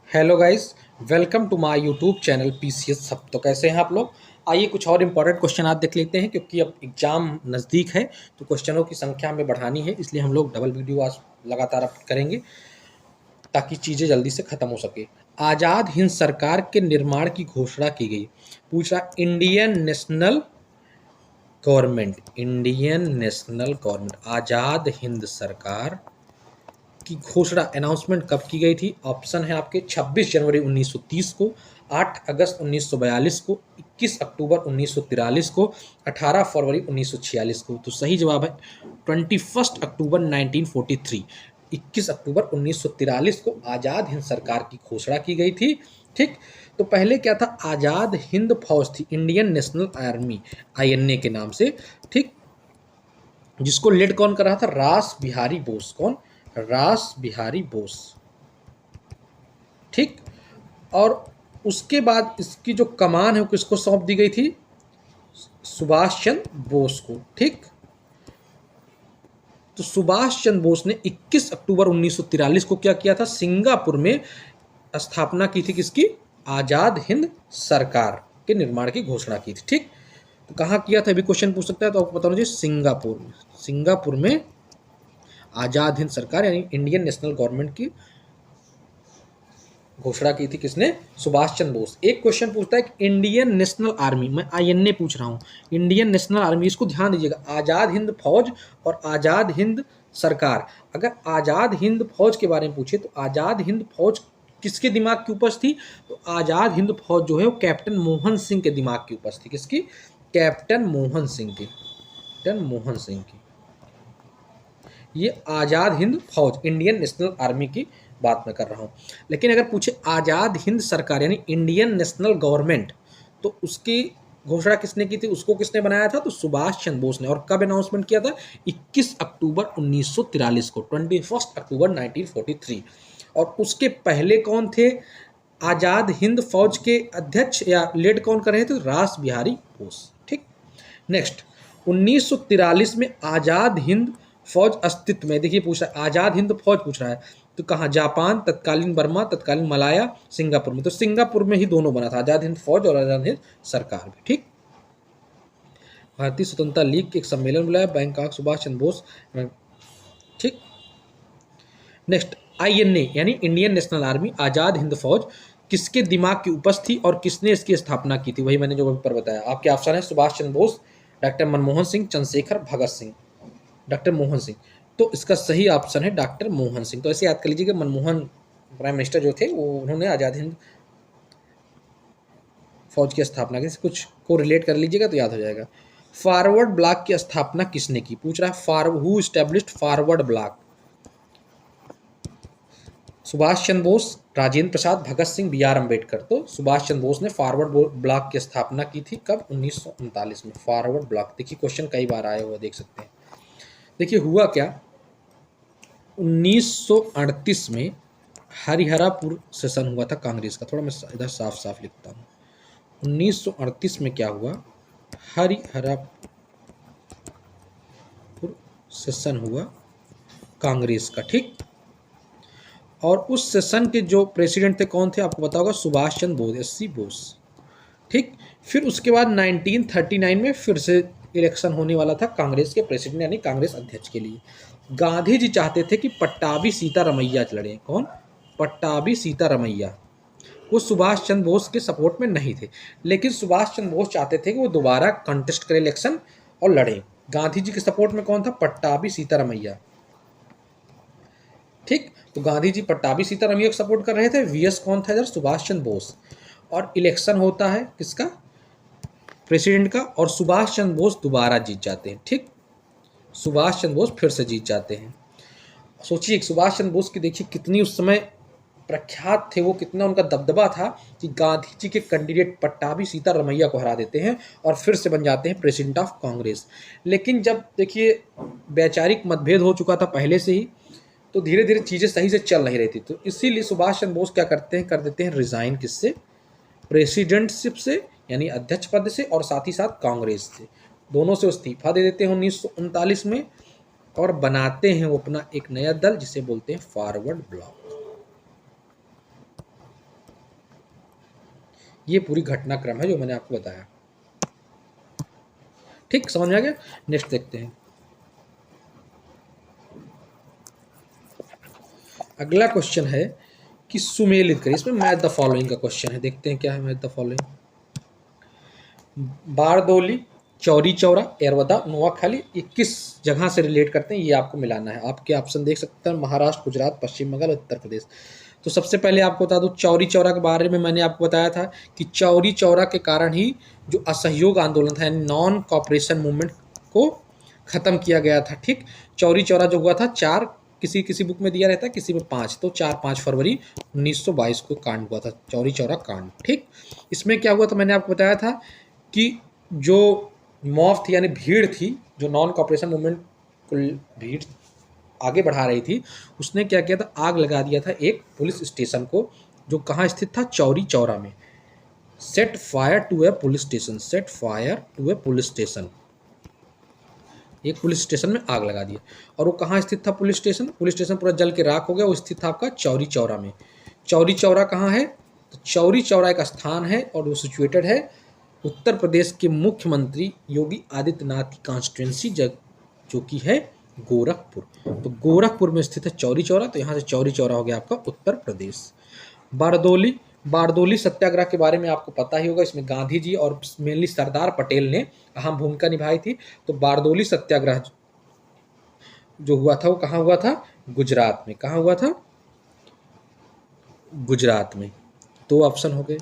Hello guys, welcome to my YouTube channel PCS सब। तो कैसे हैं आप लोग? आइए कुछ और इम्पोर्टेंट क्वेश्चन आज देख लेते हैं, क्योंकि अब एग्जाम नज़दीक है तो क्वेश्चनों की संख्या हमें बढ़ानी है, इसलिए हम लोग डबल वीडियो आज लगातार अपलोड करेंगे ताकि चीज़ें जल्दी से ख़त्म हो सके। आज़ाद हिंद सरकार के निर्माण की घोषणा की गई। पूछा Indian national government Azad Hind सरकार की घोषणा अनाउंसमेंट कब की गई थी? ऑप्शन है आपके 26 जनवरी 1930 को, 8 अगस्त 1942 को, 21 अक्टूबर 1943 को, 18 फरवरी 1946 को। तो सही जवाब है 21 अक्टूबर 1943। 21 अक्टूबर 1943 को आज़ाद हिंद सरकार की घोषणा की गई थी। ठीक, तो पहले क्या था? आज़ाद हिंद फौज थी, इंडियन नेशनल आर्मी, आईएनए के नाम से। ठीक, जिसको लीड कौन कर रहा था? रास बिहारी बोस। कौन? रास बिहारी बोस। ठीक, और उसके बाद इसकी जो कमान है वो किसको सौंप दी गई थी? सुभाष चंद्र बोस को। ठीक, तो सुभाष चंद्र बोस ने 21 अक्टूबर 1943 को क्या किया था? सिंगापुर में स्थापना की थी किसकी? आजाद हिंद सरकार के निर्माण की घोषणा की थी। ठीक, तो कहाँ किया था? अभी क्वेश्चन पूछ सकता है, तो आपको बता दीजिए सिंगापुर में। सिंगापुर में आजाद हिंद सरकार यानी इंडियन नेशनल गवर्नमेंट की घोषणा की थी किसने? सुभाष चंद्र बोस। एक क्वेश्चन पूछता है कि इंडियन नेशनल आर्मी, मैं आईएनए पूछ रहा हूँ, इंडियन नेशनल आर्मी, इसको ध्यान दीजिएगा। आज़ाद हिंद फौज और आज़ाद हिंद सरकार। अगर आज़ाद हिंद फौज के बारे में पूछे तो आज़ाद हिंद फौज किसके दिमाग की उपज थी? तो आज़ाद हिंद फौज जो है वो कैप्टन मोहन सिंह के दिमाग की उपज थी। किसकी? कैप्टन मोहन सिंह की। कैप्टन मोहन सिंह की। ये आज़ाद हिंद फौज, इंडियन नेशनल आर्मी की बात मैं कर रहा हूँ। लेकिन अगर पूछे आज़ाद हिंद सरकार यानी इंडियन नेशनल गवर्नमेंट, तो उसकी घोषणा किसने की थी? उसको किसने बनाया था? तो सुभाष चंद्र बोस ने। और कब अनाउंसमेंट किया था? 21 अक्टूबर 1943 को, 21 अक्टूबर 1943। और उसके पहले कौन थे आज़ाद हिंद फौज के अध्यक्ष या लीड कौन कर रहे थे? रास बिहारी बोस। ठीक, नेक्स्ट 1943 में आज़ाद हिंद फौज अस्तित्व में। देखिए पूछ रहा है आज़ाद हिंद फौज, पूछ रहा है तो कहाँ? जापान, तत्कालीन बर्मा, तत्कालीन मलाया, सिंगापुर में। तो सिंगापुर में ही दोनों बना था, आज़ाद हिंद फौज और आज़ाद हिंद सरकार भी। ठीक, भारतीय स्वतंत्रता लीग के एक सम्मेलन बुलाया, बैंकॉक, सुभाष चंद्र बोस। ठीक, नेक्स्ट आईएनए यानी Indian national army, Azad Hind फौज किसके दिमाग की उपज थी और किसने इसकी स्थापना की थी? वही मैंने जो ऊपर बताया। आपके ऑप्शन है सुभाष चंद्र बोस, डॉक्टर मनमोहन सिंह, चंद्रशेखर, भगत सिंह। डॉक्टर मोहन सिंह। तो इसका सही ऑप्शन है डॉक्टर मोहन सिंह। तो ऐसे याद कर लीजिए कि मनमोहन प्राइम मिनिस्टर जो थे वो उन्होंने आज़ाद हिंद फौज की स्थापना की। कुछ को रिलेट कर लीजिएगा तो याद हो जाएगा। फॉरवर्ड ब्लॉक की स्थापना किसने की? पूछ रहा है who established forward block? Subhash Chandra Bose, Rajendra Prasad, Bhagat Singh, B R Ambedkar. तो सुभाष चंद्र बोस ने फॉरवर्ड ब्लॉक की स्थापना की थी। कब? 1939 में। फॉरवर्ड ब्लॉक, देखिए क्वेश्चन कई बार आए हुए देख सकते हैं। देखिए हुआ क्या, 1938 में हरिहरापुर सेशन हुआ था कांग्रेस का। थोड़ा मैं इधर साफ साफ लिखता हूँ। 1938 में क्या हुआ? हरिहरापुर सेशन हुआ कांग्रेस का। ठीक, और उस सेशन के जो प्रेसिडेंट थे कौन थे? आपको पता होगा, सुभाष चंद्र बोस, एससी बोस। ठीक, फिर उसके बाद 1939 में फिर से इलेक्शन होने वाला था कांग्रेस के प्रेसिडेंट यानी कांग्रेस अध्यक्ष के लिए। गांधी जी चाहते थे कि पट्टाभी सीतारमैया लड़े। कौन? पट्टाभी सीतारमैया। वो सुभाष चंद्र बोस के सपोर्ट में नहीं थे, लेकिन सुभाष चंद्र बोस चाहते थे कि वो दोबारा कंटेस्ट करें इलेक्शन और लड़े। गांधी जी के सपोर्ट में कौन था? पट्टाभी सीतारमैया। ठीक, तो गांधी जी पट्टाभी सीतारमैया को सपोर्ट कर रहे थे। वीएस कौन था इधर? सुभाष चंद्र बोस। और इलेक्शन होता है किसका? प्रेसिडेंट का। और सुभाष चंद्र बोस दोबारा जीत जाते हैं। ठीक, सुभाष चंद्र बोस फिर से जीत जाते हैं। सोचिए सुभाष चंद्र बोस की देखिए कितनी उस समय प्रख्यात थे वो, कितना उनका दबदबा था कि गांधी जी के कैंडिडेट पट्टाभी सीतारमैया को हरा देते हैं और फिर से बन जाते हैं प्रेसिडेंट ऑफ कांग्रेस। लेकिन जब देखिए वैचारिक मतभेद हो चुका था पहले से ही, तो धीरे धीरे चीज़ें सही से चल नहीं रही थी। तो इसीलिए सुभाष चंद्र बोस क्या करते हैं? कर देते हैं रिजाइन। किससे? प्रेसिडेंटशिप से यानी अध्यक्ष पद से, और साथ ही साथ कांग्रेस से। दोनों से इस्तीफा दे देते हैं 1939 में और बनाते हैं वो अपना एक नया दल जिसे बोलते हैं फॉरवर्ड ब्लॉक। ये पूरी घटनाक्रम है जो मैंने आपको बताया। ठीक, समझ में आ गया। नेक्स्ट देखते हैं। अगला क्वेश्चन है कि सुमेलित करिए, इसमें मैच द फॉलोइंग का क्वेश्चन है। देखते हैं क्या है match the following. Bardoli, Chauri Chaura, Yerwada, Noakhali, ये किस जगह से रिलेट करते हैं ये आपको मिलाना है। आपके ऑप्शन देख सकते हैं, महाराष्ट्र, गुजरात, पश्चिम बंगाल, उत्तर प्रदेश। तो सबसे पहले आपको बता दूं, चौरी चौरा के बारे में मैंने आपको बताया था कि चौरी चौरा के कारण ही जो असहयोग आंदोलन था यानी नॉन कॉपरेशन मूवमेंट को खत्म किया गया था। ठीक, चौरी चौरा जो हुआ था, 4 किसी किसी बुक में दिया रहता है, किसी में 5, तो 4-5 फरवरी 1922 को कांड हुआ था, चौरी चौरा कांड। ठीक, इसमें क्या हुआ था मैंने आपको बताया था कि जो मॉब थी यानी भीड़ थी, जो नॉन कॉपरेशन मूवमेंट को भीड़ आगे बढ़ा रही थी, उसने क्या किया था, आग लगा दिया था एक पुलिस स्टेशन को, जो कहाँ स्थित था, चौरी चौरा में। Set fire to a police station, set fire to a police station, एक पुलिस स्टेशन में आग लगा दी। और वो कहाँ स्थित था पुलिस स्टेशन? पुलिस स्टेशन पूरा जल के राख हो गया, वो स्थित था आपका चौरी चौरा में। चौरी चौरा कहाँ है? तो चौरी चौरा एक स्थान है और वो सिचुएटेड है उत्तर प्रदेश के मुख्यमंत्री योगी आदित्यनाथ की कॉन्स्टिट्यूंसी जो कि है गोरखपुर। तो गोरखपुर में स्थित है चौरी चौरा, तो यहाँ से चौरी चौरा हो गया आपका उत्तर प्रदेश। बारदोली, बारदोली सत्याग्रह के बारे में आपको पता ही होगा, इसमें गांधी जी और मेनली सरदार पटेल ने अहम भूमिका निभाई थी। तो बारदोली सत्याग्रह जो हुआ था वो कहाँ हुआ था? गुजरात में। कहाँ हुआ था? गुजरात में। 2 ऑप्शन हो गए।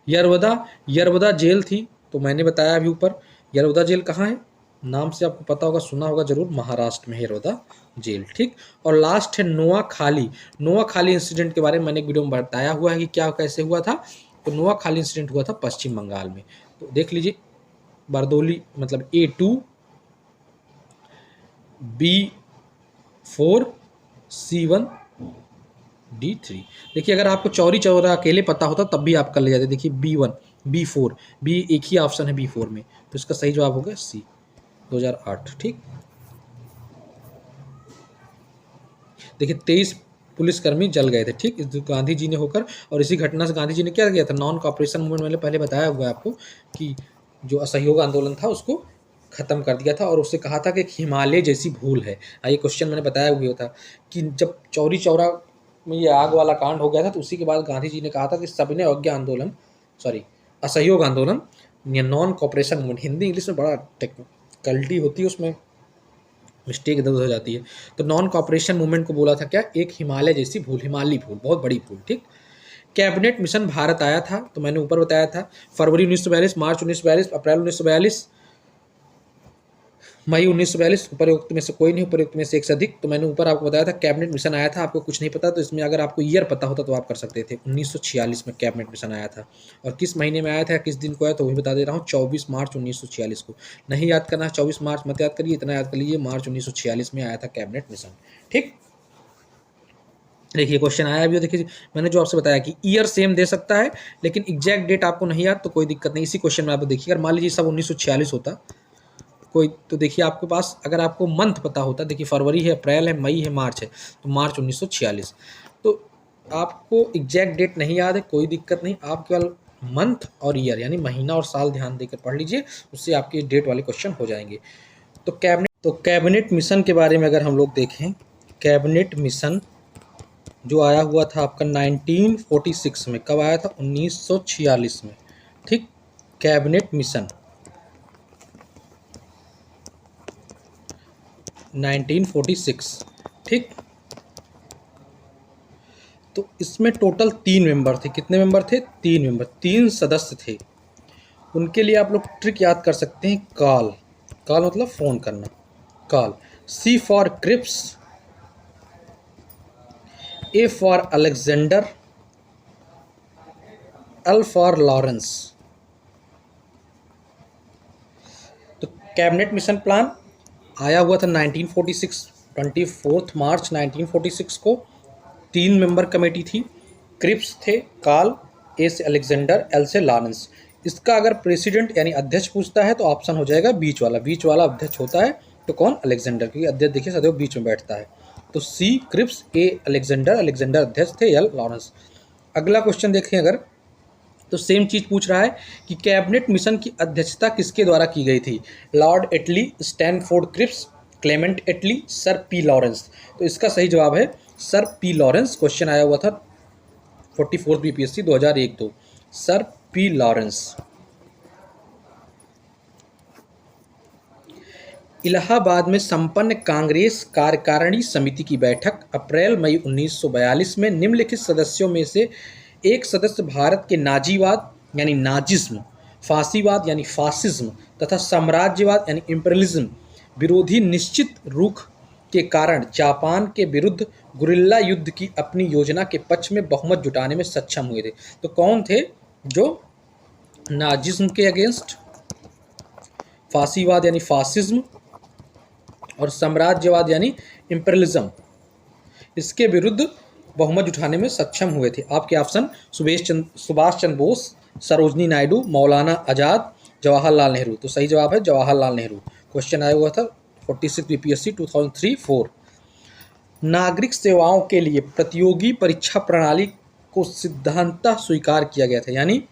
यरवदा, यरवदा जेल थी, तो मैंने बताया अभी ऊपर, यरवदा जेल कहाँ है? नाम से आपको पता होगा, सुना होगा जरूर, महाराष्ट्र में यरवदा जेल। ठीक, और लास्ट है नोआखाली। नोआखाली इंसिडेंट के बारे में मैंने एक वीडियो में बताया हुआ है कि क्या कैसे हुआ था। तो नोआखाली इंसिडेंट हुआ था पश्चिम बंगाल में। तो देख लीजिए, बारदोली मतलब A2, B4, C1, D3। देखिए, अगर आपको चौरी चौरा अकेले पता होता तब भी आप कर ले जाते। देखिए B1, B4, B एक ही ऑप्शन है B4 में, तो इसका सही जवाब होगा C, 2008। ठीक, देखिए 23 पुलिसकर्मी जल गए थे। ठीक, इस गांधी जी ने होकर, और इसी घटना से गांधी जी ने क्या किया था, नॉन कॉपरेशन मूवमेंट, मैंने पहले बताया हुआ है आपको कि जो असहयोग आंदोलन था उसको खत्म कर दिया था, और उससे कहा था कि एक हिमालय जैसी भूल है। ये क्वेश्चन मैंने बताया हुआ था कि जब चौरी चौरा में ये आग वाला कांड हो गया था, तो उसी के बाद गांधी जी ने कहा था कि सबने अज्ञा आंदोलन, सॉरी असहयोग आंदोलन या non cooperation movement, Hindi English में बड़ा टेक्निकलिटी होती है, उसमें मिस्टेक इधर उधर हो जाती है। तो नॉन कॉपरेशन मूवमेंट को बोला था क्या? एक हिमालय जैसी भूल, हिमालयी भूल, बहुत बड़ी भूल। ठीक, कैबिनेट मिशन भारत आया था, तो मैंने ऊपर बताया था, फरवरी 1942, मार्च 1942, अप्रैल 1942, मई 1942, उपरोक्त में से कोई नहीं, उपरोक्त में से एक से अधिक। तो मैंने ऊपर आपको बताया था कैबिनेट मिशन आया था। आपको कुछ नहीं पता तो इसमें अगर आपको ईयर पता होता तो आप कर सकते थे। 1946 में कैबिनेट मिशन आया था, और किस महीने में आया था, किस दिन को आया, तो वही बता दे रहा हूँ, 24 मार्च 1946 को। नहीं याद करना, 24 मार्च मत याद करिए, इतना याद कर लीजिए, मार्च 1946 में आया था कैबिनेट मिशन। ठीक, देखिए क्वेश्चन आया भी, देखिए मैंने जो आपसे बताया कि ईयर सेम दे सकता है, लेकिन एग्जैक्ट डेट आपको नहीं याद तो कोई दिक्कत नहीं। इसी क्वेश्चन में आप देखिए, अगर मान लीजिए सब 1946 होता कोई, तो देखिए आपके पास अगर आपको मंथ पता होता, देखिए फरवरी है, अप्रैल है, मई है, मार्च है, तो मार्च 1946। तो आपको एग्जैक्ट डेट नहीं याद है, कोई दिक्कत नहीं, आप केवल मंथ और ईयर यानी महीना और साल ध्यान देकर पढ़ लीजिए, उससे आपके डेट वाले क्वेश्चन हो जाएंगे। तो कैबिनेट मिशन के बारे में अगर हम लोग देखें, कैबिनेट मिशन जो आया हुआ था आपका 1946 में, कब आया था? 1946 में। ठीक, कैबिनेट मिशन 1946। ठीक, तो इसमें टोटल 3 मेंबर थे। कितने मेंबर थे? 3 मेंबर, 3 सदस्य थे। उनके लिए आप लोग ट्रिक याद कर सकते हैं, कॉल, कॉल मतलब फ़ोन करना, call. C for Cripps, A for Alexander, L for Lawrence. तो कैबिनेट मिशन प्लान आया हुआ था 1946, 24 मार्च 1946 को। 3 मेंबर कमेटी थी, क्रिप्स थे, कार्ल, ए से अलेक्जेंडर, एल से लॉरेंस। इसका अगर प्रेसिडेंट यानी अध्यक्ष पूछता है तो ऑप्शन हो जाएगा बीच वाला, बीच वाला अध्यक्ष होता है तो कौन? अलेक्जेंडर, क्योंकि अध्यक्ष देखिए सदैव बीच में बैठता है। तो सी क्रिप्स, ए अलेक्जेंडर, अलेक्जेंडर अध्यक्ष थे, एल लॉरेंस। अगला क्वेश्चन देखें, अगर तो सेम चीज़ पूछ रहा है कि कैबिनेट मिशन की अध्यक्षता किसके द्वारा की गई थी? लॉर्ड एटली, स्टैनफोर्ड क्रिप्स, क्लेमेंट एटली, सर पी लॉरेंस। तो इसका सही जवाब है सर पी लॉरेंस। क्वेश्चन आया हुआ था 44 BPSC 2001-2, sir P Lawrence. Allahabad में संपन्न कांग्रेस कार्यकारिणी समिति की बैठक अप्रैल मई 1942 में निम्नलिखित सदस्यों में से एक सदस्य भारत के नाजीवाद यानी नाजिज्म, फासीवाद यानी फासिज्म तथा साम्राज्यवाद यानी इम्पीरियलिज्म विरोधी निश्चित रुख के कारण जापान के विरुद्ध गुरिल्ला युद्ध की अपनी योजना के पक्ष में बहुमत जुटाने में सक्षम हुए थे? तो कौन थे जो नाजिज्म के अगेंस्ट, फासीवाद यानी फासिज्म और साम्राज्यवाद यानी इम्पीरियलिज्म, इसके विरुद्ध बहुमत जुटाने में सक्षम हुए थे? आपके ऑप्शन सुभाष चंद्र बोस, सरोजनी नायडू, मौलाना आज़ाद, जवाहरलाल नेहरू। तो सही जवाब है जवाहरलाल नेहरू। क्वेश्चन आया हुआ था 46 बीपीएससी 2003-4। नागरिक सेवाओं के लिए प्रतियोगी परीक्षा प्रणाली को सिद्धांततः स्वीकार किया गया था। यानी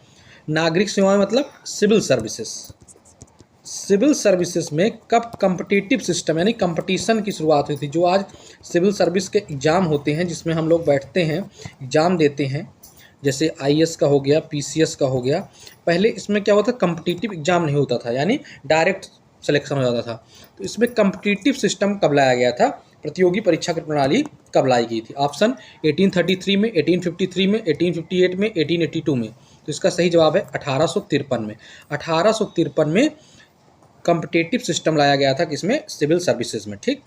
नागरिक सेवाएं मतलब सिविल सर्विसेज। सिविल सर्विसेज में कब कम्पिटिटिव सिस्टम यानी कंपटीशन की शुरुआत हुई थी? जो आज सिविल सर्विस के एग्ज़ाम होते हैं जिसमें हम लोग बैठते हैं, एग्ज़ाम देते हैं, जैसे आईएएस का हो गया, पीसीएस का हो गया। पहले इसमें क्या होता था, कम्पिटिटिव एग्ज़ाम नहीं होता था, यानी डायरेक्ट सिलेक्शन हो जाता था। तो इसमें कम्पिटिटिव सिस्टम कब लाया गया था, प्रतियोगी परीक्षा की प्रणाली कब लाई गई थी? ऑप्शन 1833 में, 1853 में, 1858 में, 1882 में। तो इसका सही जवाब है 1853 में। 1853 में कम्पिटिटिव सिस्टम लाया गया था किसमें? सिविल सर्विसेज में। ठीक,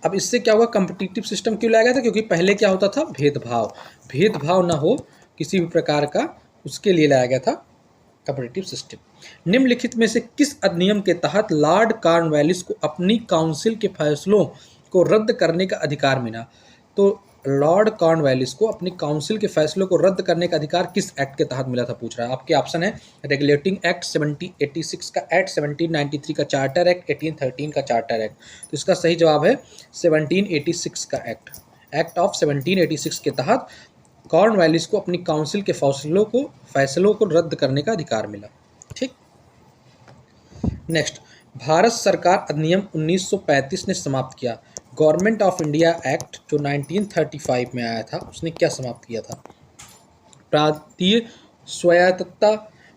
अब इससे क्या हुआ, कम्पिटिटिव सिस्टम क्यों लाया गया था? क्योंकि पहले क्या होता था, भेदभाव ना हो किसी भी प्रकार का, उसके लिए लाया गया था कम्पिटिटिव सिस्टम। निम्नलिखित में से किस अधिनियम के तहत लॉर्ड कॉर्नवालिस को अपनी काउंसिल के फैसलों को रद्द करने का अधिकार मिला? तो लॉर्ड कॉर्नवालिस को अपनी काउंसिल के फैसलों को रद्द करने का अधिकार किस एक्ट के तहत मिला था, पूछ रहा है। आपके ऑप्शन है रेगुलेटिंग एक्ट 1786 का एक्ट, 1793 का चार्टर एक्ट, 1813 का चार्टर एक्ट। तो इसका सही जवाब है 1786 का एक्ट ऑफ 1786 के तहत कॉर्नवालिस को अपनी काउंसिल के फैसलों को रद्द करने का अधिकार मिला। ठीक, नेक्स्ट, भारत सरकार अधिनियम 1935 ने समाप्त किया। गवर्नमेंट ऑफ इंडिया एक्ट जो 1935 में आया था, उसने क्या समाप्त किया था? प्रांतीय स्वायत्तता,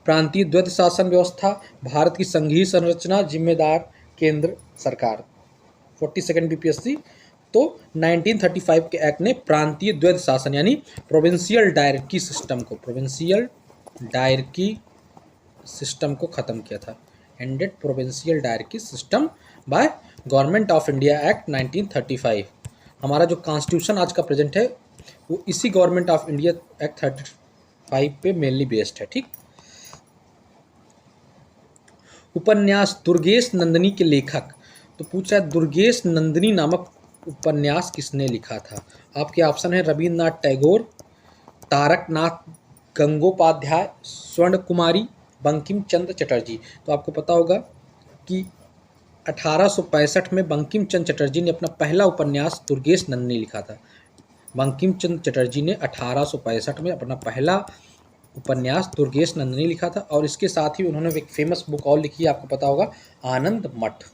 प्रांतीय द्वैध शासन व्यवस्था, भारत की संघीय संरचना, जिम्मेदार केंद्र सरकार। 42 बीपीएससी। तो 1935 के एक्ट ने प्रांतीय द्वैध शासन यानी प्रोविंशियल डायरकी सिस्टम को खत्म किया था। Ended provincial dyarchy system by government of India act 1935। हमारा जो कॉन्स्टिट्यूशन आज का प्रेजेंट है वो इसी गवर्नमेंट ऑफ इंडिया एक्ट 35 पे मेनली बेस्ड है। ठीक, उपन्यास दुर्गेश नंदिनी के लेखक, तो पूछा है दुर्गेश नंदिनी नामक उपन्यास किसने लिखा था? आपके ऑप्शन है रविन्द्रनाथ टैगोर, तारकनाथ गंगोपाध्याय, स्वर्ण कुमारी, बंकिम चंद्र चटर्जी। तो आपको पता होगा कि 1865 में बंकिम चंद्र चटर्जी ने अपना पहला उपन्यास दुर्गेश नंदिनी लिखा था। बंकिम चंद्र चटर्जी ने 1865 में अपना पहला उपन्यास दुर्गेश नंदिनी लिखा था। और इसके साथ ही उन्होंने एक फेमस बुक और लिखी है, आपको पता होगा, आनंद मठ।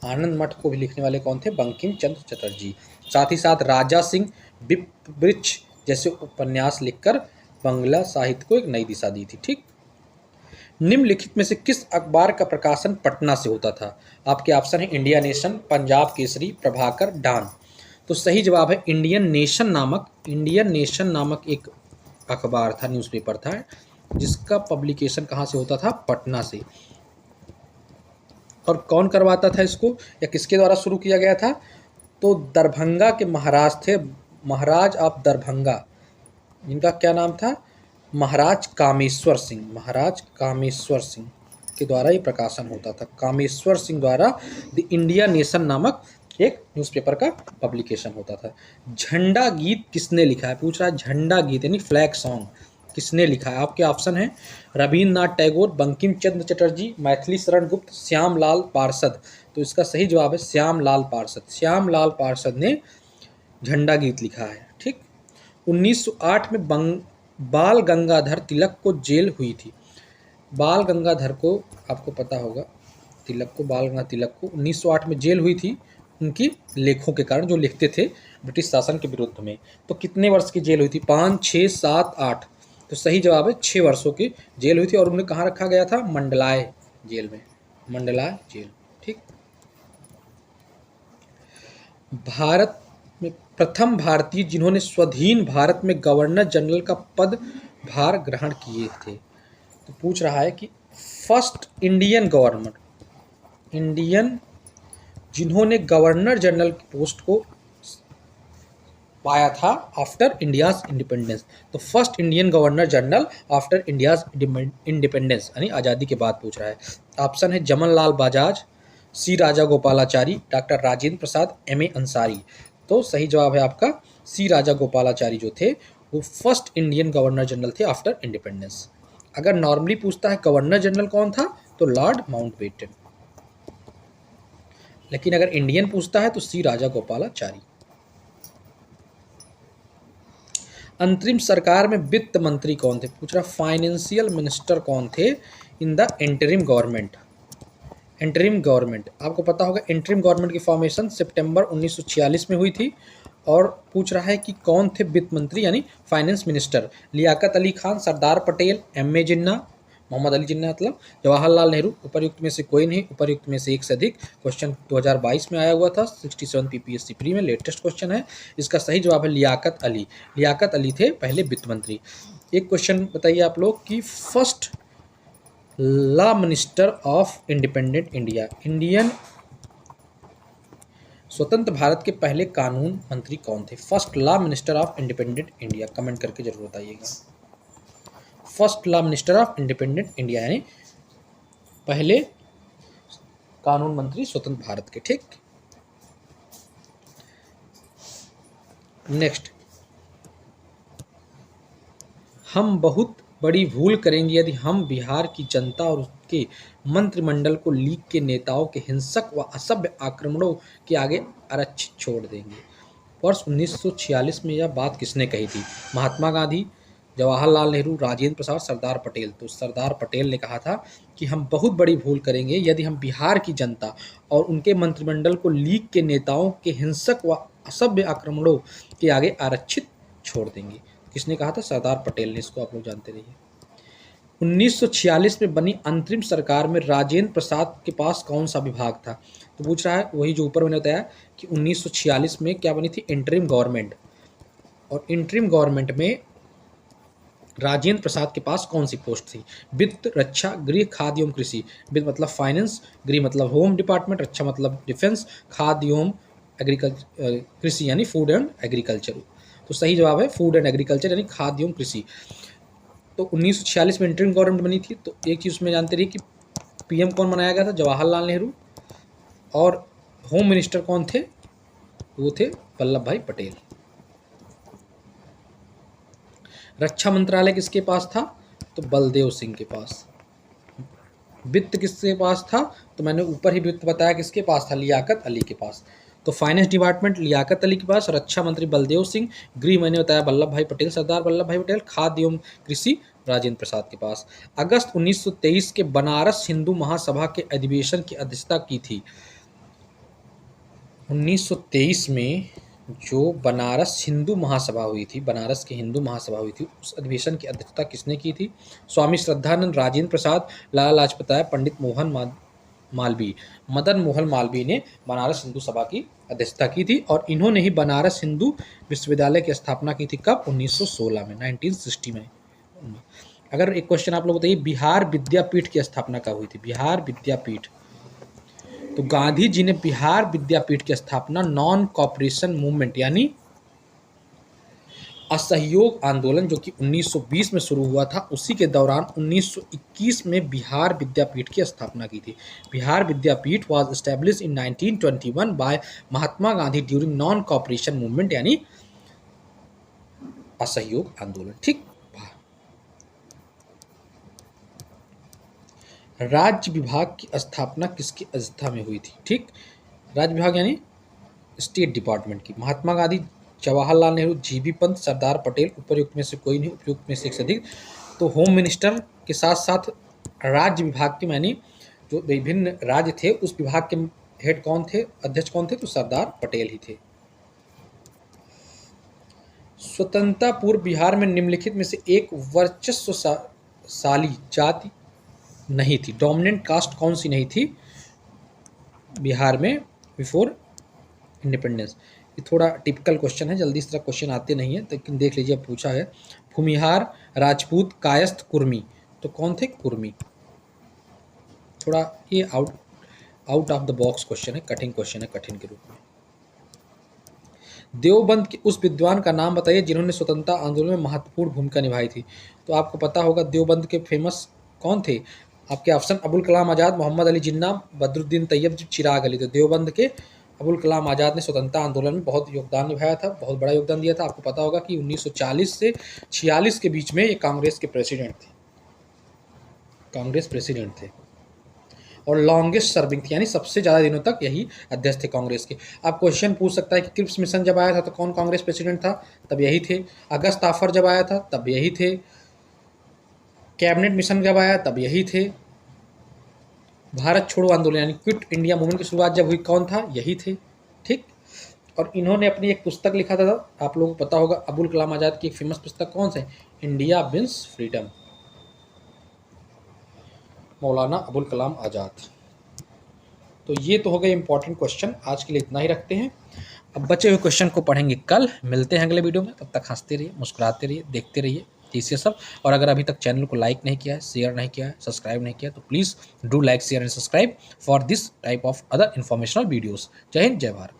आनंद मठ को भी लिखने वाले कौन थे? बंकिम चंद्र चटर्जी। साथ ही साथ राजा सिंह, बिपवृक्ष जैसे उपन्यास लिखकर बांग्ला साहित्य को एक नई दिशा दी थी। ठीक, निम्नलिखित में से किस अखबार का प्रकाशन पटना से होता था? आपके ऑप्शन है इंडिया नेशन, पंजाब केसरी, प्रभाकर, डान। तो सही जवाब है इंडियन नेशन नामक एक अखबार था, न्यूज़पेपर था, जिसका पब्लिकेशन कहाँ से होता था? पटना से। और कौन करवाता था इसको, या किसके द्वारा शुरू किया गया था? तो दरभंगा के महाराज थे, महाराज ऑफ दरभंगा, जिनका क्या नाम था? महाराज कामेश्वर सिंह के द्वारा ये प्रकाशन होता था। कामेश्वर सिंह द्वारा द इंडिया नेशन नामक एक न्यूज़पेपर का पब्लिकेशन होता था। झंडा गीत किसने लिखा है? पूछ रहा है झंडा गीत यानी फ्लैग सॉन्ग किसने लिखा है? आपके ऑप्शन है रविन्द्रनाथ टैगोर, बंकिम चंद्र चटर्जी, मैथिली शरण गुप्त, श्यामलाल पार्षद। तो इसका सही जवाब है श्यामलाल पार्षद ने झंडा गीत लिखा है। ठीक, 1908 में बाल गंगाधर तिलक को जेल हुई थी। बाल गंगाधर को आपको पता होगा, तिलक को, बाल गंगाधर तिलक को 1908 में जेल हुई थी उनकी लेखों के कारण, जो लिखते थे ब्रिटिश शासन के विरुद्ध में। तो कितने वर्ष की जेल हुई थी? 5, 6, 7, 8। तो सही जवाब है 6 वर्षों की जेल हुई थी। और उन्हें कहाँ रखा गया था? मंडलाय जेल में, मंडलाय जेल। ठीक। भारत में प्रथम भारतीय जिन्होंने स्वाधीन भारत में गवर्नर जनरल का पद भार ग्रहण किए थे। तो पूछ रहा है कि फर्स्ट इंडियन गवर्नर, इंडियन जिन्होंने गवर्नर जनरल की पोस्ट को पाया था आफ्टर इंडियाज इंडिपेंडेंस। तो first Indian governor general after India's independence, यानी आज़ादी के बाद पूछ रहा है। ऑप्शन है Jamnalal Bajaj, C Rajagopalachari, doctor Rajendra Prasad, M A Ansari. तो सही जवाब है आपका सी राजा गोपालाचारी जो थे वो फर्स्ट इंडियन गवर्नर जनरल थे आफ्टर इंडिपेंडेंस। अगर नॉर्मली पूछता है गवर्नर जनरल कौन था तो लॉर्ड माउंटबेटन, लेकिन अगर इंडियन पूछता है तो सी राजा गोपालाचारी। अंतरिम सरकार में वित्त मंत्री कौन थे? पूछ रहा फाइनेंशियल मिनिस्टर कौन थे in the interim government. Interim government आपको पता होगा, इंटरिम गवर्नमेंट की फॉर्मेशन सितंबर 1946 में हुई थी। और पूछ रहा है कि कौन थे वित्त मंत्री यानी finance minister? Liaquat Ali Khan, Sardar Patel, M A Jinnah, Mohammad Ali Jinnah, मतलब जवाहरलाल नेहरू। उपर्युक्त में से कोई नहीं, उपर्युक्त में से एक से अधिक। क्वेश्चन 2022 में आया हुआ था, 67 पीपीएससी प्री में, लेटेस्ट क्वेश्चन है। इसका सही जवाब है लियाकत अली। लियाकत अली थे पहले वित्त मंत्री। एक क्वेश्चन बताइए आप लोग कि first law minister of independent India, Indian स्वतंत्र भारत के पहले कानून मंत्री कौन थे? First law minister of independent India, comment करके जरूर बताइएगा। First law minister of independent India यानी पहले कानून मंत्री स्वतंत्र भारत के। ठीक। नेक्स्ट, हम बहुत बड़ी भूल करेंगे यदि हम बिहार की जनता और उसके मंत्रिमंडल को लीग के नेताओं के हिंसक व असभ्य आक्रमणों के आगे आरक्षित छोड़ देंगे। वर्ष 1946 में यह बात किसने कही थी? महात्मा गांधी, जवाहरलाल नेहरू, राजेंद्र प्रसाद, सरदार पटेल। तो सरदार पटेल ने कहा था कि हम बहुत बड़ी भूल करेंगे यदि हम बिहार की जनता और उनके मंत्रिमंडल को लीग के नेताओं के हिंसक व असभ्य आक्रमणों के आगे आरक्षित छोड़ देंगे। किसने कहा था? सरदार पटेल ने। इसको आप लोग जानते रहिए। 1946 में बनी अंतरिम सरकार में राजेंद्र प्रसाद के पास कौन सा विभाग था? तो पूछ रहा है वही जो ऊपर मैंने बताया कि 1946 में क्या बनी थी? Interim government. और इंटरिम गवर्नमेंट में राजेंद्र प्रसाद के पास कौन सी पोस्ट थी? वित्त, रक्षा, गृह, खाद्य एवं कृषि। वित्त मतलब फाइनेंस, गृह मतलब होम डिपार्टमेंट, रक्षा मतलब डिफेंस, खाद्य एवं एग्रीकल्चर, कृषि यानी फूड एंड एग्रीकल्चर। तो सही जवाब है फूड एंड एग्रीकल्चर यानी खाद्य एवं कृषि। तो 1946 में इंटरिम गवर्नमेंट बनी थी। तो एक चीज़ उसमें जानते रहिए कि पीएम कौन बनाया गया था? जवाहरलाल नेहरू। और होम मिनिस्टर कौन थे? वो थे वल्लभ भाई पटेल। रक्षा मंत्रालय किसके पास था? तो बलदेव सिंह के पास। वित्त किसके पास था? तो मैंने ऊपर ही वित्त बताया किसके पास था? लियाकत अली के पास। तो फाइनेंस डिपार्टमेंट लियाकत अली के पास, रक्षा मंत्री बलदेव सिंह, गृह मैंने बताया वल्लभ भाई पटेल, सरदार वल्लभ भाई पटेल, खाद्य एवं कृषि राजेंद्र प्रसाद के पास। अगस्त 1923 के बनारस हिंदू महासभा के अधिवेशन की अध्यक्षता की थी। 1923 में जो बनारस हिंदू महासभा हुई थी, बनारस की हिंदू महासभा हुई थी, उस अधिवेशन की अध्यक्षता किसने की थी? स्वामी श्रद्धानंद, राजेंद्र प्रसाद, लाला लाजपत राय, पंडित मोहन मालवीय। मदन मोहन मालवीय ने बनारस हिंदू सभा की अध्यक्षता की थी। और इन्होंने ही बनारस हिंदू विश्वविद्यालय की स्थापना की थी। कब? 1916 में, 1960 में। अगर एक क्वेश्चन आप लोग बताइए, बिहार विद्यापीठ की स्थापना कब हुई थी? बिहार विद्यापीठ, तो गांधी जी ने बिहार विद्यापीठ की स्थापना नॉन कॉपरेशन मूवमेंट यानी असहयोग आंदोलन जो कि 1920 में शुरू हुआ था, उसी के दौरान 1921 में बिहार विद्यापीठ की स्थापना की थी। Bihar Vidyapith was established in 1921 by Mahatma Gandhi during non cooperation movement यानी असहयोग आंदोलन। ठीक। राज्य विभाग की स्थापना किसकी अध्यक्षता में हुई थी? ठीक। राज्य विभाग यानी स्टेट डिपार्टमेंट की। महात्मा गांधी जवाहरलाल नेहरू, जीबी पंत, सरदार पटेल, उपयुक्त में से कोई नहीं, उपयुक्त में से एक से अधिक। तो होम मिनिस्टर के साथ साथ राज्य विभाग के मानी जो विभिन्न राज्य थे उस विभाग के हेड कौन थे, अध्यक्ष कौन थे, तो सरदार पटेल ही थे। स्वतंत्रता पूर्व बिहार में निम्नलिखित में से एक वर्चस्वशाली जाति नहीं थी, डोमिनेंट कास्ट कौन सी नहीं थी बिहार में बिफोर इंडिपेंडेंस। ये थोड़ा टिपिकल क्वेश्चन है, जल्दी इस तरह क्वेश्चन आते नहीं है, लेकिन देख लीजिए पूछा है। भूमिहार, राजपूत, कायस्थ, कुर्मी, तो कौन थे, कुर्मी। थोड़ा ये out of the box question है, कठिन क्वेश्चन है, कठिन के रूप में। देवबंद के उस विद्वान का नाम बताइए जिन्होंने स्वतंत्रता आंदोलन में महत्वपूर्ण भूमिका निभाई थी। तो आपको पता होगा देवबंद के फेमस कौन थे, आपके ऑप्शन अबुल कलाम आज़ाद, मोहम्मद अली जिन्ना, बदरुद्दीन तैयब, चिराग अली। तो देवबंद के अबुल कलाम आज़ाद ने स्वतंत्रता आंदोलन में बहुत योगदान निभाया था, बहुत बड़ा योगदान दिया था। आपको पता होगा कि 1940 से 46 के बीच में ये कांग्रेस के प्रेसिडेंट थे, कांग्रेस प्रेसिडेंट थे, और लॉन्गेस्ट सर्विंग थी, यानी सबसे ज़्यादा दिनों तक यही अध्यक्ष थे कांग्रेस के। आप क्वेश्चन पूछ सकता है कि क्रिप्स मिशन जब आया था तो कौन कांग्रेस प्रेसिडेंट था, तब यही थे। अगस्त आफर जब आया था तब यही थे। कैबिनेट मिशन जब आया तब यही थे। भारत छोड़ो आंदोलन यानी क्विट इंडिया मूवमेंट की शुरुआत जब हुई कौन था, यही थे। ठीक, और इन्होंने अपनी एक पुस्तक लिखा था, आप लोगों को पता होगा, अबुल कलाम आज़ाद की एक फेमस पुस्तक कौन सी, India wins freedom, Maulana Abul Kalam Azad. तो ये तो हो गए इंपॉर्टेंट क्वेश्चन, आज के लिए इतना ही रखते हैं। अब बचे हुए क्वेश्चन को पढ़ेंगे कल, मिलते हैं अगले वीडियो में। तब तक हंसते रहिए, मुस्कुराते रहिए, देखते रहिए ये सब। और अगर अभी तक चैनल को लाइक नहीं किया है, शेयर नहीं किया है, सब्सक्राइब नहीं किया तो please do like, share and subscribe for this type of other informational videos. जय हिंद, जय भारत।